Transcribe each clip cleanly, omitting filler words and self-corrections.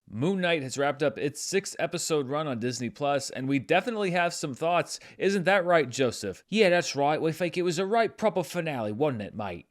Moon Knight has wrapped up its 6-episode run on Disney Plus, and we definitely have some thoughts. Isn't that right, Joseph? Yeah, that's right. We think it was a right proper finale, wasn't it, mate?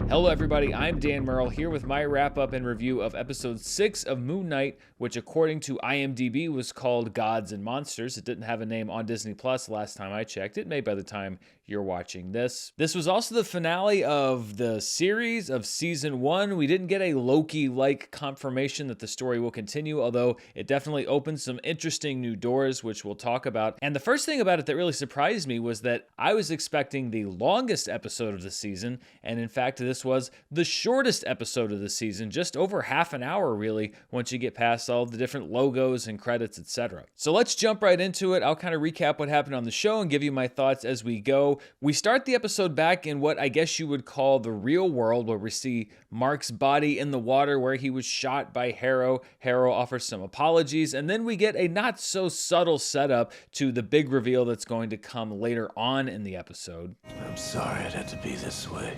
Hello everybody, I'm Dan Murrell here with my wrap-up and review of episode 6 of Moon Knight, which according to IMDb was called Gods and Monsters. It didn't have a name on Disney Plus last time I checked. It may by the time you're watching this. This was also the finale of the series of season 1. We didn't get a Loki-like confirmation that the story will continue, although it definitely opened some interesting new doors, which we'll talk about. And the first thing about it that really surprised me was that I was expecting the longest episode of the season, and in fact, this was the shortest episode of the season, just over half an hour really, once you get past all the different logos and credits, etc. So let's jump right into it. I'll kind of recap what happened on the show and give you my thoughts as we go. We start the episode back in what I guess you would call the real world, where we see Mark's body in the water where he was shot by Harrow. Harrow offers some apologies, and then we get a not so subtle setup to the big reveal that's going to come later on in the episode. I'm sorry it had to be this way.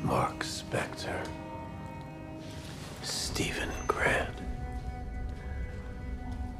Mark Spector, Stephen Grant,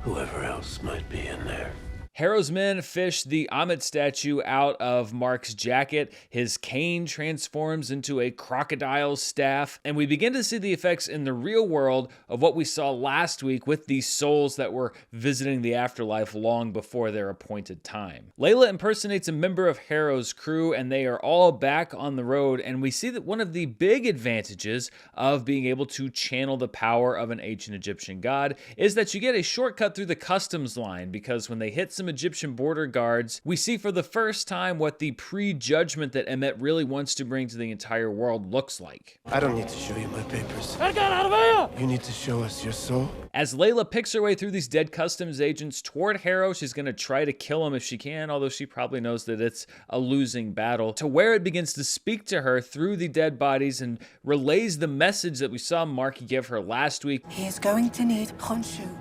whoever else might be in there. Harrow's men fish the Amit statue out of Mark's jacket. His cane transforms into a crocodile's staff, and we begin to see the effects in the real world of what we saw last week with these souls that were visiting the afterlife long before their appointed time. Layla impersonates a member of Harrow's crew, and they are all back on the road, and we see that one of the big advantages of being able to channel the power of an ancient Egyptian god is that you get a shortcut through the customs line, because when they hit some Egyptian border guards, we see for the first time what the prejudgment that Emmett really wants to bring to the entire world looks like. I don't need to show you my papers. Get out of here! You need to show us your soul. As Layla picks her way through these dead customs agents toward Harrow, she's going to try to kill him if she can, although she probably knows that it's a losing battle, to where it begins to speak to her through the dead bodies and relays the message that we saw Mark give her last week. He is going to need Khonshu.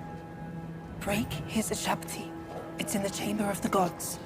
Break his Shabti. It's in the chamber of the gods.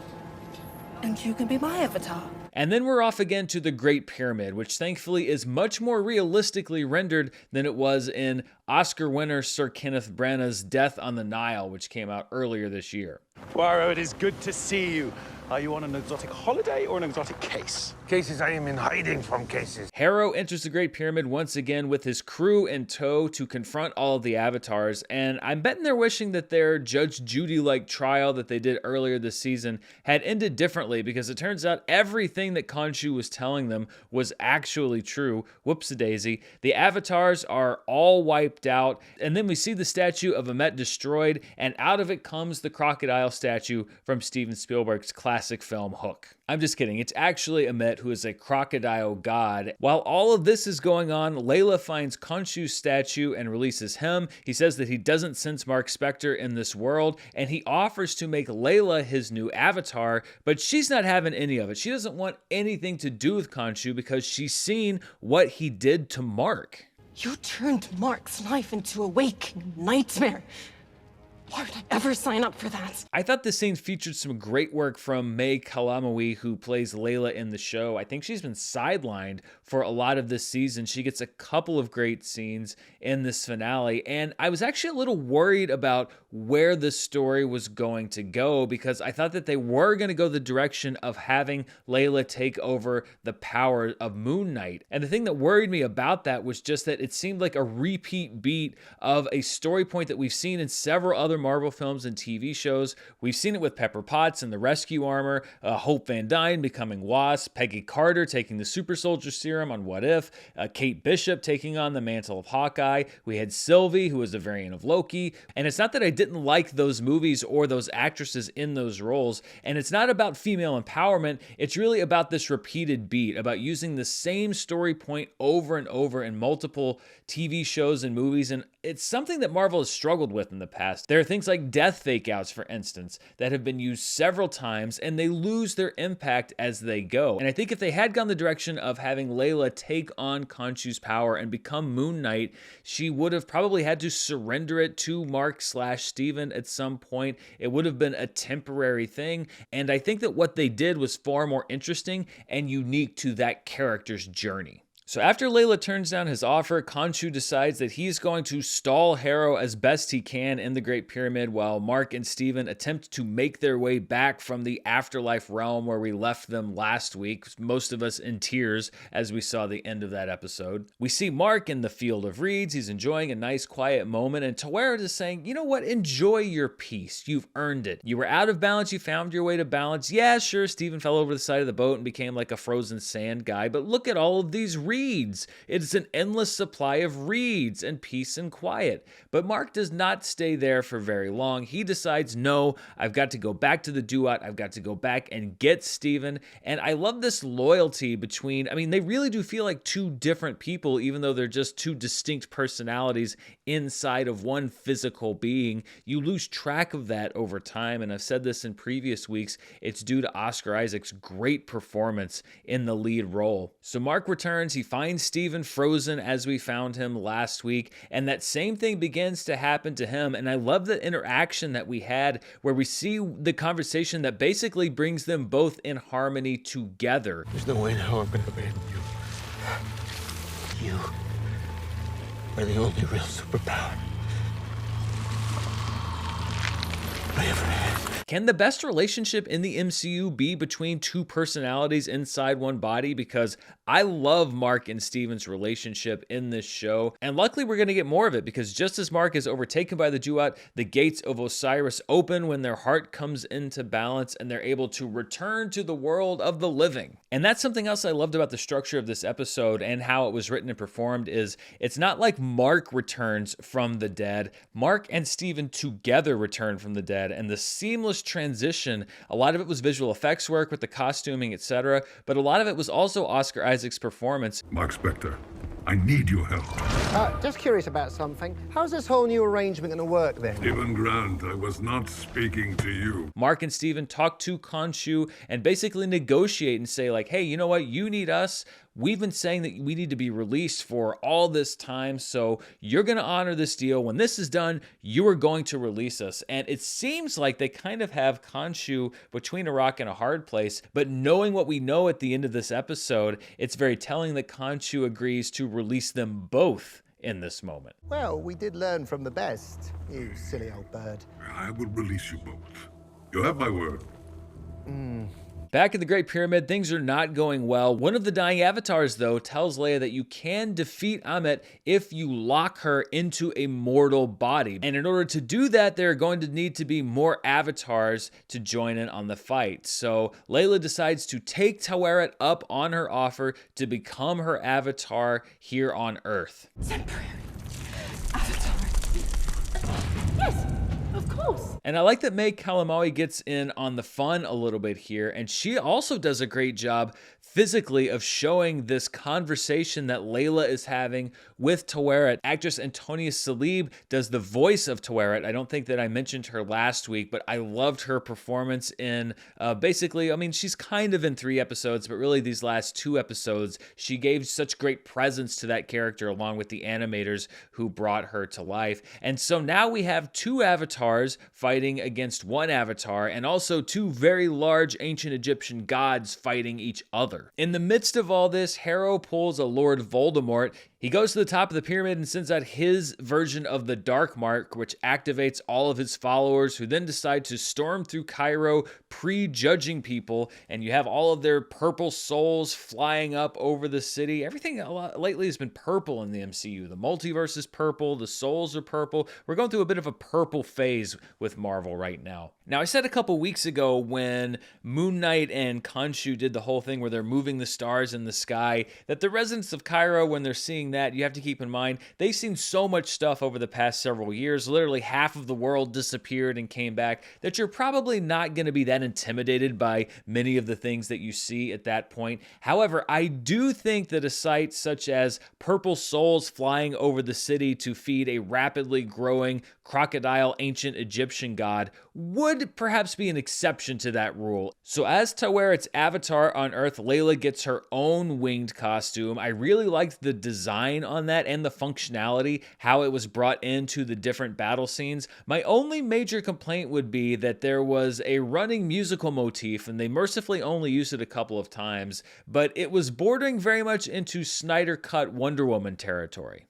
And you can be my avatar. And then we're off again to the Great Pyramid, which thankfully is much more realistically rendered than it was in Oscar winner Sir Kenneth Branagh's Death on the Nile, which came out earlier this year. Poirot, it is good to see you. Are you on an exotic holiday or an exotic case? Cases, I am in hiding from cases. Harrow enters the Great Pyramid once again with his crew in tow to confront all of the avatars, and I'm betting they're wishing that their Judge Judy-like trial that they did earlier this season had ended differently, because it turns out everything that Khonshu was telling them was actually true. Whoops-a-daisy. The avatars are all wiped out, and then we see the statue of Amet destroyed, and out of it comes the crocodile statue from Steven Spielberg's classic film Hook. I'm just kidding. It's actually Amet, who is a crocodile god. While all of this is going on, Layla finds Khonshu's statue and releases him. He says that he doesn't sense Mark Spector in this world, and he offers to make Layla his new avatar, but she's not having any of it. She doesn't want anything to do with Khonshu because she's seen what he did to Mark. You turned Mark's life into a waking nightmare. Why would I ever sign up for that? I thought this scene featured some great work from May Kalamawi, who plays Layla in the show. I think she's been sidelined for a lot of this season. She gets a couple of great scenes in this finale, and I was actually a little worried about where the story was going to go, because I thought that they were going to go the direction of having Layla take over the power of Moon Knight. And the thing that worried me about that was just that it seemed like a repeat beat of a story point that we've seen in several other Marvel films and TV shows. We've seen it with Pepper Potts and the Rescue Armor, Hope Van Dyne becoming Wasp, Peggy Carter taking the Super Soldier Serum on What If, Kate Bishop taking on the mantle of Hawkeye. We had Sylvie, who was a variant of Loki. And it's not that I didn't like those movies or those actresses in those roles, and it's not about female empowerment. It's really about this repeated beat, about using the same story point over and over in multiple TV shows and movies, and it's something that Marvel has struggled with in the past. There are things like death fake outs, for instance, that have been used several times and they lose their impact as they go. And I think if they had gone the direction of having Layla take on Khonshu's power and become Moon Knight, she would have probably had to surrender it to Mark/Steven at some point. It would have been a temporary thing. And I think that what they did was far more interesting and unique to that character's journey. So after Layla turns down his offer, Khonshu decides that he's going to stall Harrow as best he can in the Great Pyramid while Mark and Steven attempt to make their way back from the afterlife realm where we left them last week, most of us in tears as we saw the end of that episode. We see Mark in the field of reeds. He's enjoying a nice quiet moment, and Taweret is saying, you know what, enjoy your peace. You've earned it. You were out of balance. You found your way to balance. Yeah, sure, Steven fell over the side of the boat and became like a frozen sand guy, but look at all of these reeds. It's an endless supply of reeds and peace and quiet. But Mark does not stay there for very long. He decides, no, I've got to go back to the Duat. I've got to go back and get Steven. And I love this loyalty between, I mean, they really do feel like two different people, even though they're just two distinct personalities inside of one physical being. You lose track of that over time. And I've said this in previous weeks. It's due to Oscar Isaac's great performance in the lead role. So Mark returns. He finds Steven frozen as we found him last week, and that same thing begins to happen to him. And I love the interaction that we had where we see the conversation that basically brings them both in harmony together. There's no way now I'm going to abandon you. You are the only real superpower I ever had. Can the best relationship in the MCU be between two personalities inside one body? Because I love Mark and Steven's relationship in this show. And luckily we're going to get more of it, because just as Mark is overtaken by the Duat, the gates of Osiris open when their heart comes into balance and they're able to return to the world of the living. And that's something else I loved about the structure of this episode and how it was written and performed is it's not like Mark returns from the dead. Mark and Steven together return from the dead, and the seamless transition, a lot of it was visual effects work with the costuming, etc., but a lot of it was also Oscar Isaac's performance. Mark Spector, I need your help. Just curious about something. How's this whole new arrangement going to work then? Stephen Grant, I was not speaking to you. Mark and Steven talk to Khonshu and basically negotiate and say like, hey, you know what? You need us. We've been saying that we need to be released for all this time, so you're going to honor this deal. When this is done, you are going to release us. And it seems like they kind of have Khonshu between a rock and a hard place, but knowing what we know at the end of this episode, it's very telling that Khonshu agrees to release them both in this moment. Well, we did learn from the best, you silly old bird. I will release you both. You have my word. Back in the Great Pyramid, things are not going well. One of the dying avatars, though, tells Leia that you can defeat Ammit if you lock her into a mortal body. And in order to do that, there are going to need to be more avatars to join in on the fight. So Layla decides to take Taweret up on her offer to become her avatar here on Earth. Temporary avatar. Yes, of course. And I like that May Kalamaui gets in on the fun a little bit here, and she also does a great job physically of showing this conversation that Layla is having with Taweret. Actress Antonia Salib does the voice of Taweret. I don't think that I mentioned her last week, but I loved her performance in basically, I mean, she's kind of in 3 episodes, but really these last 2 episodes, she gave such great presence to that character along with the animators who brought her to life. And so now we have 2 avatars fighting against 1 avatar, and also 2 very large ancient Egyptian gods fighting each other. In the midst of all this, Harrow pulls a Lord Voldemort. He goes to the top of the pyramid and sends out his version of the Dark Mark, which activates all of his followers, who then decide to storm through Cairo, prejudging people, and you have all of their purple souls flying up over the city. Everything lately has been purple in the MCU. The multiverse is purple, the souls are purple. We're going through a bit of a purple phase with Marvel right now. Now, I said a couple weeks ago when Moon Knight and Khonshu did the whole thing where they're moving the stars in the sky, that the residents of Cairo, when they're seeing that, you have to keep in mind, they've seen so much stuff over the past several years. Literally half of the world disappeared and came back, that you're probably not going to be that intimidated by many of the things that you see at that point. However, I do think that a sight such as purple souls flying over the city to feed a rapidly growing crocodile ancient Egyptian god would perhaps be an exception to that rule. So as Taweret's avatar on Earth, Layla gets her own winged costume. I really liked the design on that and the functionality, how it was brought into the different battle scenes. My only major complaint would be that there was a running musical motif, and they mercifully only used it a couple of times, but it was bordering very much into Snyder Cut Wonder Woman territory.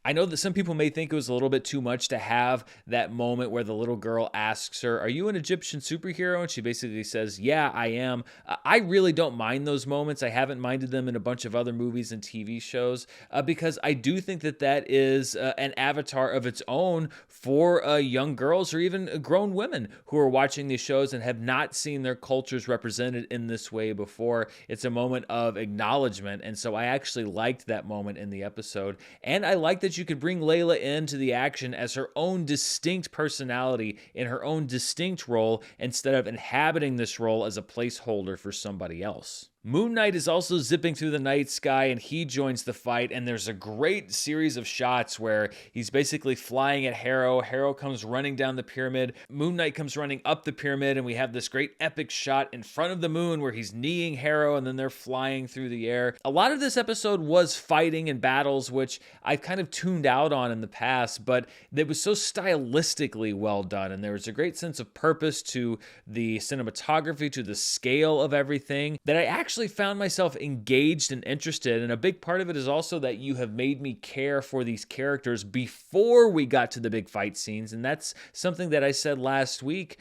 I know that some people may think it was a little bit too much to have that moment where the little girl asks her, "Are you an Egyptian superhero?" And she basically says, "Yeah, I am." I really don't mind those moments. I haven't minded them in a bunch of other movies and TV shows because I do think that that is an avatar of its own for young girls or even grown women who are watching these shows and have not seen their cultures represented in this way before. It's a moment of acknowledgement, and so I actually liked that moment in the episode. And I like that you could bring Layla into the action as her own distinct personality in her own distinct role instead of inhabiting this role as a placeholder for somebody else. Moon Knight is also zipping through the night sky and he joins the fight, and there's a great series of shots where he's basically flying at Harrow. Harrow comes running down the pyramid. Moon Knight comes running up the pyramid, and we have this great epic shot in front of the moon where he's kneeing Harrow and then they're flying through the air. A lot of this episode was fighting and battles, which I've kind of tuned out on in the past, but it was so stylistically well done, and there was a great sense of purpose to the cinematography, to the scale of everything, that I actually found myself engaged and interested. And a big part of it is also that you have made me care for these characters before we got to the big fight scenes. And that's something that I said last week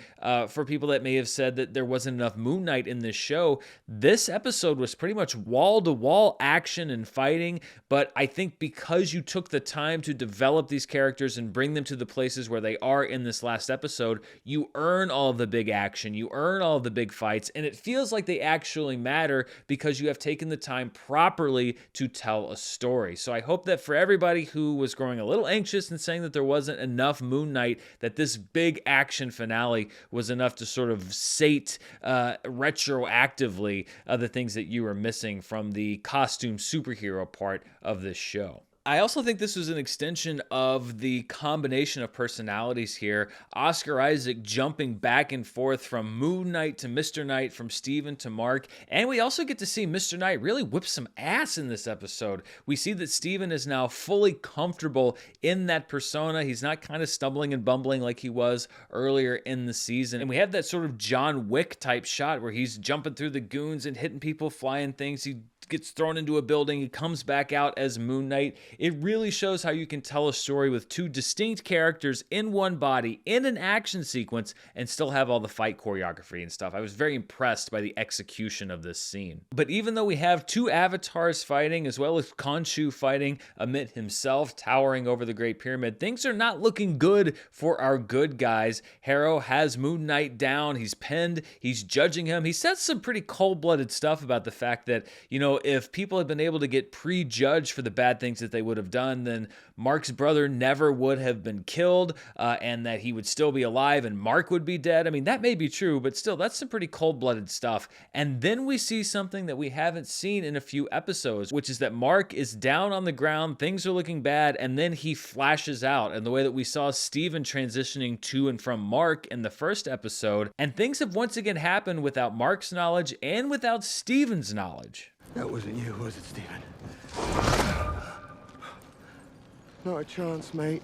for people that may have said that there wasn't enough Moon Knight in this show. This episode was pretty much wall-to-wall action and fighting, but I think because you took the time to develop these characters and bring them to the places where they are in this last episode, you earn all of the big action, you earn all of the big fights, and it feels like they actually matter because you have taken the time properly to tell a story. So I hope that for everybody who was growing a little anxious and saying that there wasn't enough Moon Knight, that this big action finale was enough to sort of sate retroactively the things that you were missing from the costume superhero part of this show. I also think this was an extension of the combination of personalities here. Oscar Isaac jumping back and forth from Moon Knight to Mr. Knight, from Steven to Mark. And we also get to see Mr. Knight really whip some ass in this episode. We see that Steven is now fully comfortable in that persona. He's not kind of stumbling and bumbling like he was earlier in the season. And we have that sort of John Wick type shot where he's jumping through the goons and hitting people, flying things. He gets thrown into a building, he comes back out as Moon Knight. It really shows how you can tell a story with two distinct characters in one body, in an action sequence, and still have all the fight choreography and stuff. I was very impressed by the execution of this scene. But even though we have two avatars fighting, as well as Khonshu fighting Amit himself, towering over the Great Pyramid, things are not looking good for our good guys. Harrow has Moon Knight down, he's pinned, he's judging him. He says some pretty cold-blooded stuff about the fact that, you know, if people had been able to get prejudged for the bad things that they would have done, then Mark's brother never would have been killed, and that he would still be alive and Mark would be dead. I mean, that may be true, but still, that's some pretty cold-blooded stuff. And then we see something that we haven't seen in a few episodes, which is that Mark is down on the ground, things are looking bad, and then he flashes out. And the way that we saw Steven transitioning to and from Mark in the first episode, and things have once again happened without Mark's knowledge and without Steven's knowledge. That wasn't you, was it, Steven? Not a chance, mate.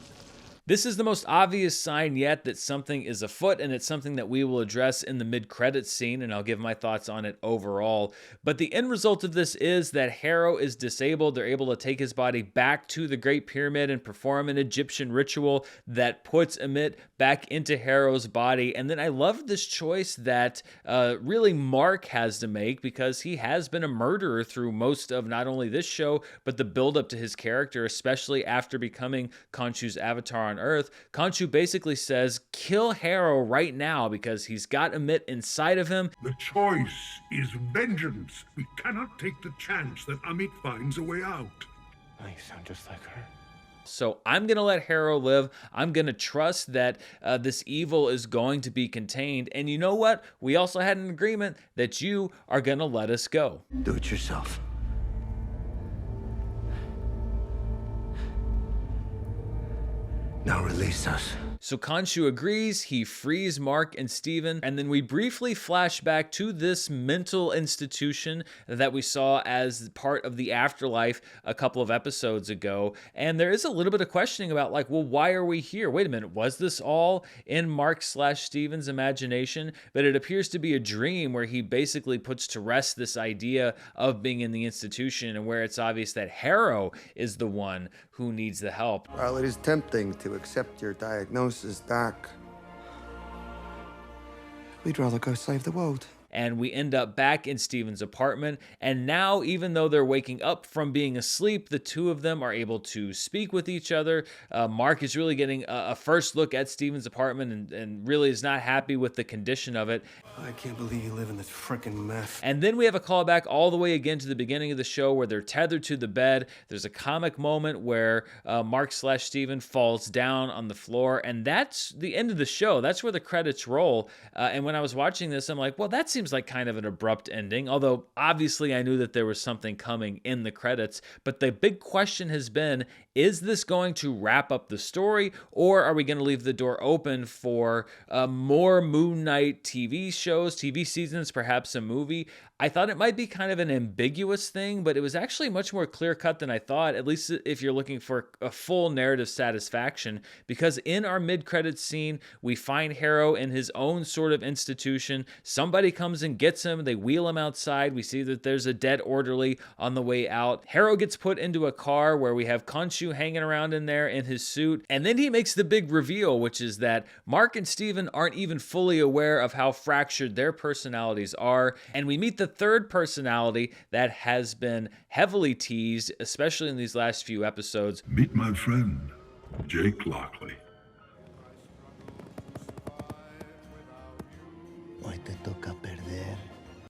This is the most obvious sign yet that something is afoot, and it's something that we will address in the mid-credits scene, and I'll give my thoughts on it overall. But the end result of this is that Harrow is disabled. They're able to take his body back to the Great Pyramid and perform an Egyptian ritual that puts Emmett back into Harrow's body. And then I love this choice that really Mark has to make, because he has been a murderer through most of not only this show, but the build-up to his character, especially after becoming Khonshu's avatar on Earth. Khonshu basically says, kill Harrow right now, because he's got Emmett inside of him. The choice is vengeance. We cannot take the chance that Amit finds a way out. Oh, you sound just like her. So I'm going to let Harrow live. I'm going to trust that this evil is going to be contained. And you know what? We also had an agreement that you are going to let us go. Do it yourself. Now release us. So Khonshu agrees, he frees Mark and Steven, and then we briefly flash back to this mental institution that we saw as part of the afterlife a couple of episodes ago. And there is a little bit of questioning about, like, well, why are we here? Wait a minute, was this all in Mark/Steven's imagination? But it appears to be a dream where he basically puts to rest this idea of being in the institution, and where it's obvious that Harrow is the one who needs the help. Well, it is tempting to accept your diagnosis, Doc. We'd rather go save the world. And we end up back in Steven's apartment. And now, even though they're waking up from being asleep, the two of them are able to speak with each other. Mark is really getting a first look at Steven's apartment and really is not happy with the condition of it. I can't believe you live in this frickin' mess. And then we have a callback all the way again to the beginning of the show where they're tethered to the bed. There's a comic moment where Mark/Steven falls down on the floor, and that's the end of the show. That's where the credits roll. And when I was watching this, I'm like, well, that seems like kind of an abrupt ending, although obviously I knew that there was something coming in the credits. But the big question has been, is this going to wrap up the story, or are we going to leave the door open for more Moon Knight TV shows, TV seasons, perhaps a movie? I thought it might be kind of an ambiguous thing, but it was actually much more clear-cut than I thought, at least if you're looking for a full narrative satisfaction, because in our mid-credits scene, we find Harrow in his own sort of institution. Somebody comes and gets him. They wheel him outside. We see that there's a dead orderly on the way out. Harrow gets put into a car where we have Khonshu hanging around in there in his suit, and then he makes the big reveal, which is that Mark and Steven aren't even fully aware of how fractured their personalities are, and we meet the third personality that has been heavily teased, especially in these last few episodes. Meet my friend, Jake Lockley. Hoy te toca perder.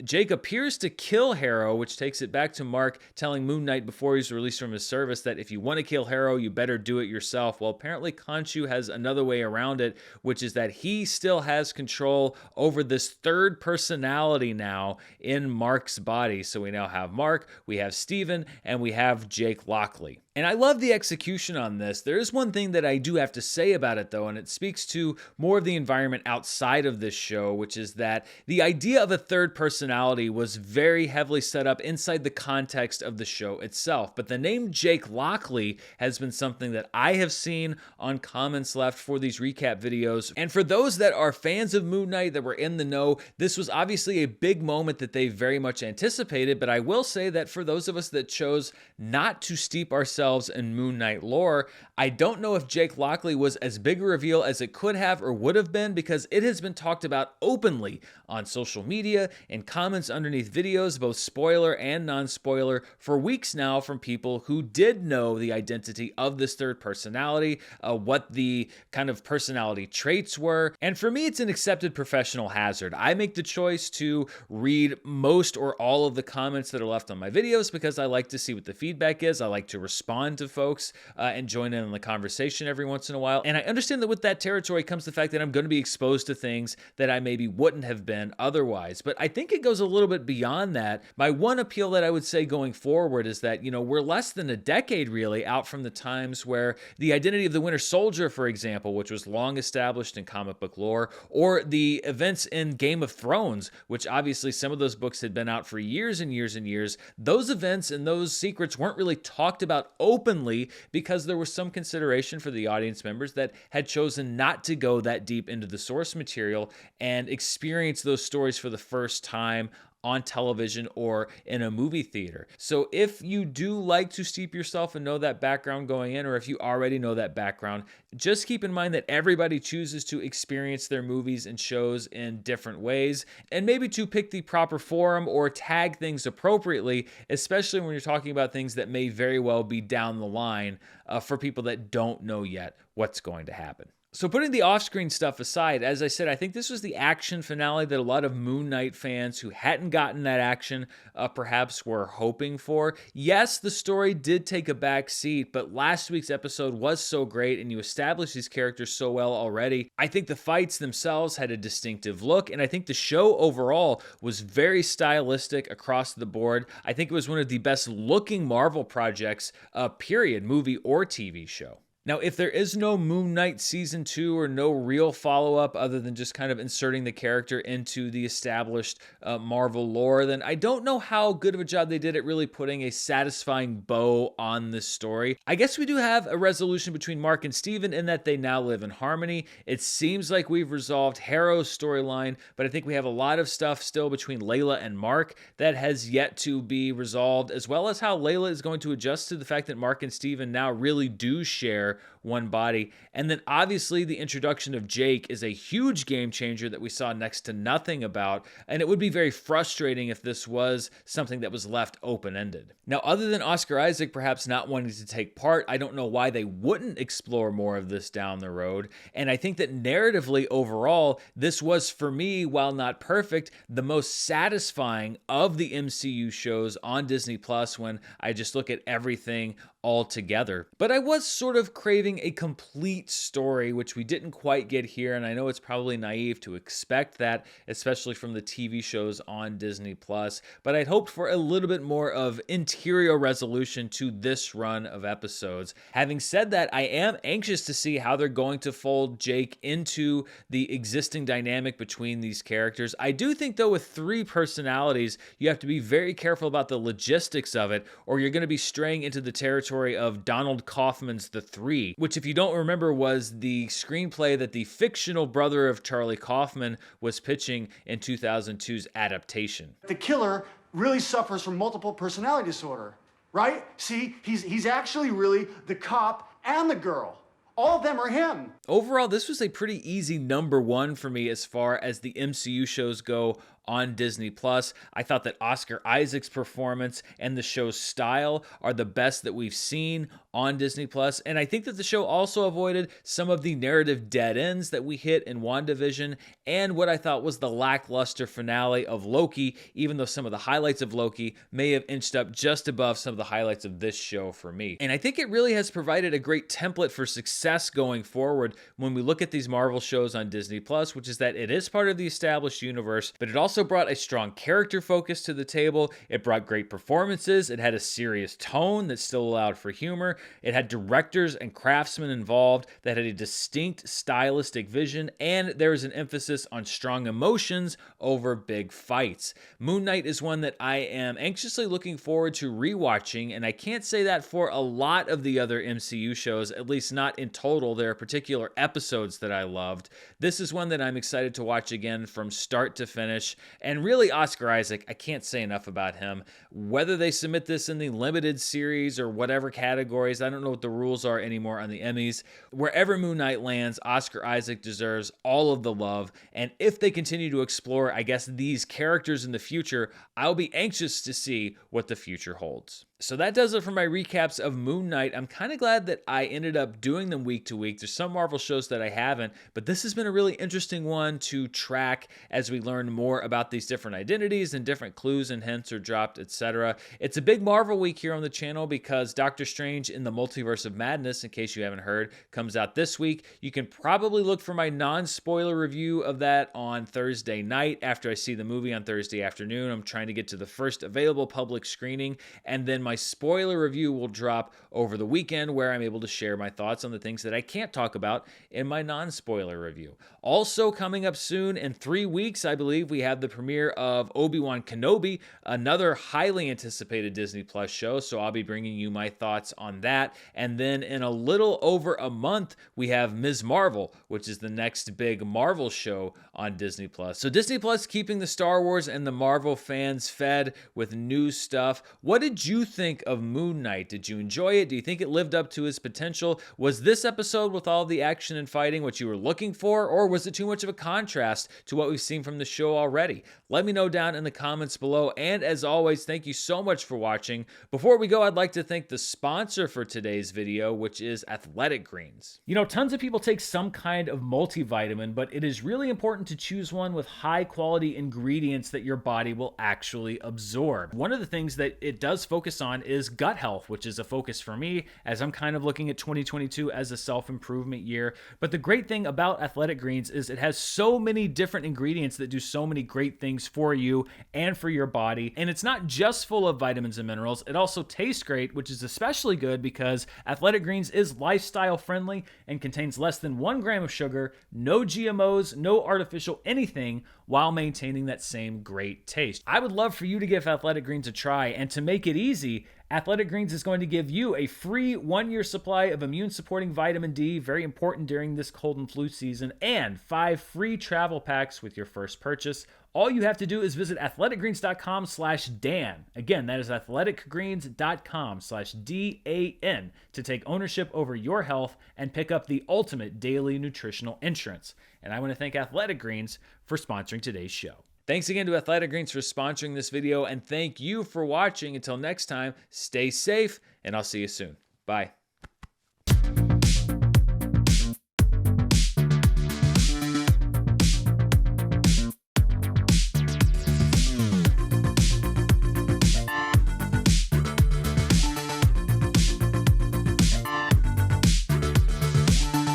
Jake appears to kill Harrow, which takes it back to Mark telling Moon Knight before he's released from his service that if you want to kill Harrow, you better do it yourself. Well, apparently Khonshu has another way around it, which is that he still has control over this third personality now in Mark's body. So we now have Mark, we have Steven, and we have Jake Lockley. And I love the execution on this. There is one thing that I do have to say about it, though, and it speaks to more of the environment outside of this show, which is that the idea of a third personality was very heavily set up inside the context of the show itself. But the name Jake Lockley has been something that I have seen on comments left for these recap videos. And for those that are fans of Moon Knight that were in the know, this was obviously a big moment that they very much anticipated. But I will say that for those of us that chose not to steep ourselves in Moon Knight lore, I don't know if Jake Lockley was as big a reveal as it could have or would have been, because it has been talked about openly on social media and comments underneath videos, both spoiler and non-spoiler, for weeks now from people who did know the identity of this third personality, what the kind of personality traits were. And for me, it's an accepted professional hazard. I make the choice to read most or all of the comments that are left on my videos because I like to see what the feedback is. I like to respond to folks and join in on the conversation every once in a while. And I understand that with that territory comes the fact that I'm going to be exposed to things that I maybe wouldn't have been otherwise. But I think it goes goes a little bit beyond that. My one appeal that I would say going forward is that, we're less than a decade really out from the times where the identity of the Winter Soldier, for example, which was long established in comic book lore, or the events in Game of Thrones, which obviously some of those books had been out for years and years and years. Those events and those secrets weren't really talked about openly because there was some consideration for the audience members that had chosen not to go that deep into the source material and experience those stories for the first time on television or in a movie theater. So if you do like to steep yourself and know that background going in, or if you already know that background, just keep in mind that everybody chooses to experience their movies and shows in different ways, and maybe to pick the proper forum or tag things appropriately, especially when you're talking about things that may very well be down the line for people that don't know yet what's going to happen. So putting the off-screen stuff aside, as I said, I think this was the action finale that a lot of Moon Knight fans who hadn't gotten that action perhaps were hoping for. Yes, the story did take a back seat, but last week's episode was so great and you established these characters so well already. I think the fights themselves had a distinctive look, and I think the show overall was very stylistic across the board. I think it was one of the best looking Marvel projects, period, movie or TV show. Now, if there is no Moon Knight Season 2 or no real follow-up other than just kind of inserting the character into the established Marvel lore, then I don't know how good of a job they did at really putting a satisfying bow on this story. I guess we do have a resolution between Mark and Steven in that they now live in harmony. It seems like we've resolved Harrow's storyline, but I think we have a lot of stuff still between Layla and Mark that has yet to be resolved, as well as how Layla is going to adjust to the fact that Mark and Steven now really do share one body. And then obviously the introduction of Jake is a huge game changer that we saw next to nothing about, and it would be very frustrating if this was something that was left open-ended. Now, other than Oscar Isaac perhaps not wanting to take part, I don't know why they wouldn't explore more of this down the road, and I think that narratively overall, this was for me, while not perfect, the most satisfying of the MCU shows on Disney Plus when I just look at everything all together. But I was sort of craving a complete story, which we didn't quite get here, and I know it's probably naive to expect that, especially from the TV shows on Disney Plus, but I'd hoped for a little bit more of interior resolution to this run of episodes. Having said that, I am anxious to see how they're going to fold Jake into the existing dynamic between these characters. I do think, though, with 3 personalities, you have to be very careful about the logistics of it, or you're going to be straying into the territory of Donald Kaufman's The Three, which, if you don't remember, was the screenplay that the fictional brother of Charlie Kaufman was pitching in 2002's adaptation. The killer really suffers from multiple personality disorder, right? See, he's actually really the cop and the girl. All of them are him. Overall, this was a pretty easy number 1 for me as far as the MCU shows go on Disney Plus. I thought that Oscar Isaac's performance and the show's style are the best that we've seen on Disney Plus, and I think that the show also avoided some of the narrative dead ends that we hit in WandaVision and what I thought was the lackluster finale of Loki, even though some of the highlights of Loki may have inched up just above some of the highlights of this show for me. And I think it really has provided a great template for success going forward when we look at these Marvel shows on Disney Plus, which is that it is part of the established universe, but it also brought a strong character focus to the table. It brought great performances. It had a serious tone that still allowed for humor. It had directors and craftsmen involved that had a distinct stylistic vision, and there was an emphasis on strong emotions over big fights. Moon Knight is one that I am anxiously looking forward to rewatching, and I can't say that for a lot of the other MCU shows, at least not in total. There are particular episodes that I loved. This is one that I'm excited to watch again from start to finish. And really, Oscar Isaac, I can't say enough about him. Whether they submit this in the limited series or whatever categories, I don't know what the rules are anymore on the Emmys. Wherever Moon Knight lands, Oscar Isaac deserves all of the love. And if they continue to explore, I guess, these characters in the future, I'll be anxious to see what the future holds. So that does it for my recaps of Moon Knight. I'm kind of glad that I ended up doing them week to week. There's some Marvel shows that I haven't, but this has been a really interesting one to track as we learn more about these different identities and different clues and hints are dropped, etc. It's a big Marvel week here on the channel because Doctor Strange in the Multiverse of Madness, in case you haven't heard, comes out this week. You can probably look for my non-spoiler review of that on Thursday night after I see the movie on Thursday afternoon. I'm trying to get to the first available public screening, and then my spoiler review will drop over the weekend where I'm able to share my thoughts on the things that I can't talk about in my non-spoiler review. Also coming up soon, in 3 weeks, I believe, we have the premiere of Obi-Wan Kenobi, another highly anticipated Disney Plus show, so I'll be bringing you my thoughts on that. And then in a little over a month, we have Ms. Marvel, which is the next big Marvel show on Disney Plus. So Disney Plus keeping the Star Wars and the Marvel fans fed with new stuff. What did you think of Moon Knight? Did you enjoy it? Do you think it lived up to its potential? Was this episode with all the action and fighting what you were looking for, or was it too much of a contrast to what we've seen from the show already? Let me know down in the comments below, and as always, thank you so much for watching. Before we go, I'd like to thank the sponsor for today's video, which is Athletic Greens. You know, tons of people take some kind of multivitamin, but it is really important to choose one with high quality ingredients that your body will actually absorb. One of the things that it does focus on is gut health, which is a focus for me as I'm kind of looking at 2022 as a self-improvement year. But the great thing about Athletic Greens is it has so many different ingredients that do so many great things for you and for your body. And it's not just full of vitamins and minerals, it also tastes great, which is especially good because Athletic Greens is lifestyle friendly and contains less than 1 gram of sugar, no GMOs, no artificial anything, while maintaining that same great taste. I would love for you to give Athletic Greens a try, and to make it easy, Athletic Greens is going to give you a free 1-year supply of immune-supporting vitamin D, very important during this cold and flu season, and 5 free travel packs with your first purchase. All you have to do is visit athleticgreens.com/Dan. Again, that is athleticgreens.com/DAN to take ownership over your health and pick up the ultimate daily nutritional insurance. And I want to thank Athletic Greens for sponsoring today's show. Thanks again to Athletic Greens for sponsoring this video, and thank you for watching. Until next time, stay safe, and I'll see you soon. Bye.